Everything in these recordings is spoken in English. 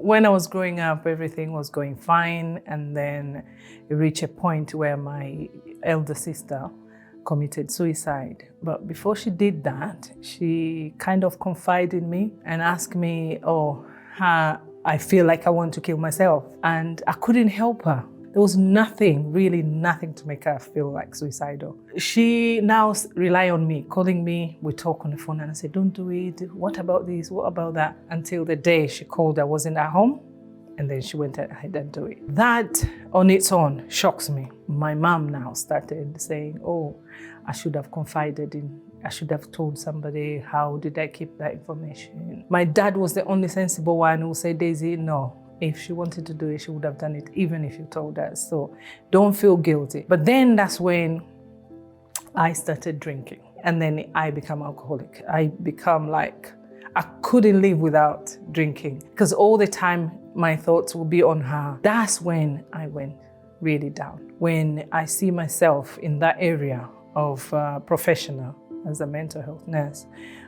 When I was growing up, everything was going fine, and then it reached a point where my elder sister committed suicide. But before she did that, she kind of confided in me and asked me, I feel like I want to kill myself. And I couldn't help her. There was nothing, really nothing to make her feel like suicidal. She now relies on me, calling me, we talk on the phone, and I say, don't do it. What about this? What about that? Until the day she called, I wasn't at home, and then she went ahead and do it. That on its own shocks me. My mom now started saying, I should have confided in, I should have told somebody. How did I keep that information? My dad was the only sensible one who said, Daisy, no. If she wanted to do it, she would have done it, even if you told her. So don't feel guilty. But then that's when I started drinking. And then I become alcoholic. I become like, I couldn't live without drinking, because all the time my thoughts would be on her. That's when I went really down. When I see myself in that area of professional as a mental health nurse,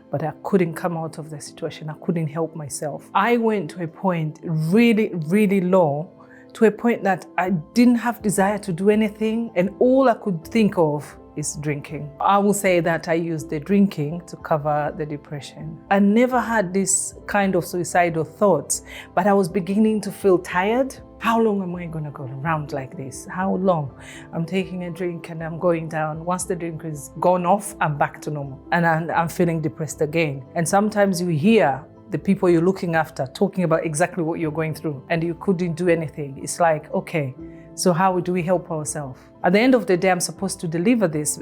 but I couldn't come out of the situation. I couldn't help myself. I went to a point really, really low, to a point that I didn't have desire to do anything, and all I could think of is drinking. I will say that I used the drinking to cover the depression. I never had this kind of suicidal thoughts, but I was beginning to feel tired. How long am I going to go around like this? How long? I'm taking a drink and I'm going down. Once the drink is gone off, I'm back to normal. And I'm feeling depressed again. And sometimes you hear the people you're looking after talking about exactly what you're going through, and you couldn't do anything. It's like, okay, so how do we help ourselves? At the end of the day, I'm supposed to deliver this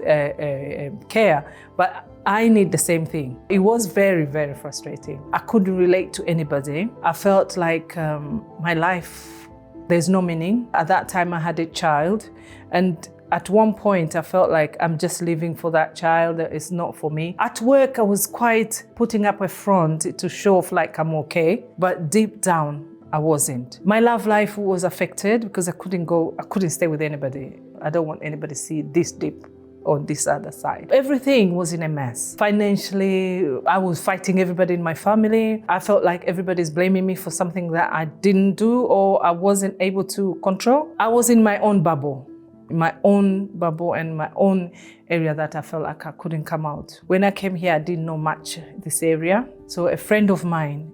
care, but I need the same thing. It was very, very frustrating. I couldn't relate to anybody. I felt like my life, there's no meaning. At that time, I had a child, and at one point, I felt like I'm just living for that child. It's not for me. At work, I was quite putting up a front to show off like I'm okay, but deep down, I wasn't. My love life was affected because I couldn't stay with anybody. I don't want anybody to see this deep on this other side. Everything was in a mess. Financially, I was fighting everybody in my family. I felt like everybody's blaming me for something that I didn't do or I wasn't able to control. I was in my own bubble and my own area that I felt like I couldn't come out. When I came here, I didn't know much this area. So a friend of mine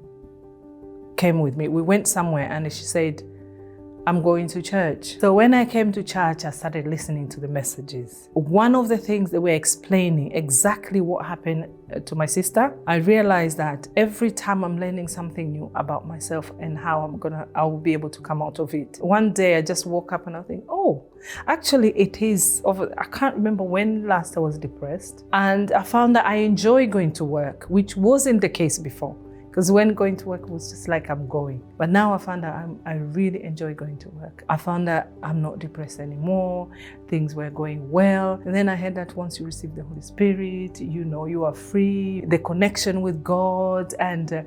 came with me. We went somewhere and she said, I'm going to church. So when I came to church, I started listening to the messages. One of the things they were explaining exactly what happened to my sister, I realized that every time I'm learning something new about myself and how I will be able to come out of it. One day I just woke up and I think, actually it is over. I can't remember when last I was depressed. And I found that I enjoy going to work, which wasn't the case before. Because when going to work was just like I'm going. But now I found that I really enjoy going to work. I found that I'm not depressed anymore. Things were going well. And then I heard that once you receive the Holy Spirit, you are free. The connection with God and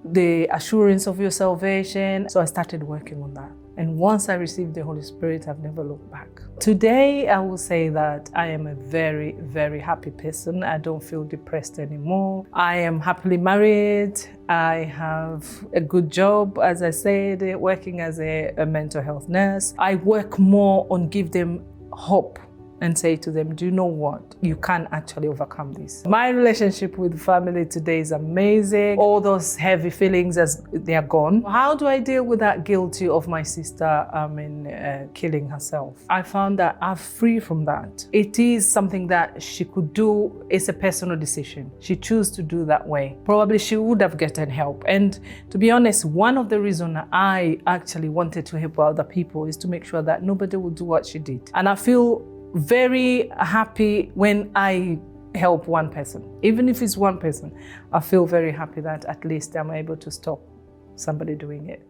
the assurance of your salvation. So I started working on that. And once I received the Holy Spirit, I've never looked back. Today, I will say that I am a very, very happy person. I don't feel depressed anymore. I am happily married. I have a good job, as I said, working as a mental health nurse. I work more on give them hope and say to them, do you know what? You can actually overcome this. My relationship with family today is amazing. All those heavy feelings, as they are gone. How do I deal with that guilt of my sister killing herself? I found that I'm free from that. It is something that she could do. It's a personal decision. She chose to do that way. Probably she would have gotten help. And to be honest, one of the reasons I actually wanted to help other people is to make sure that nobody would do what she did. And I feel very happy when I help one person. Even if it's one person, I feel very happy that at least I'm able to stop somebody doing it.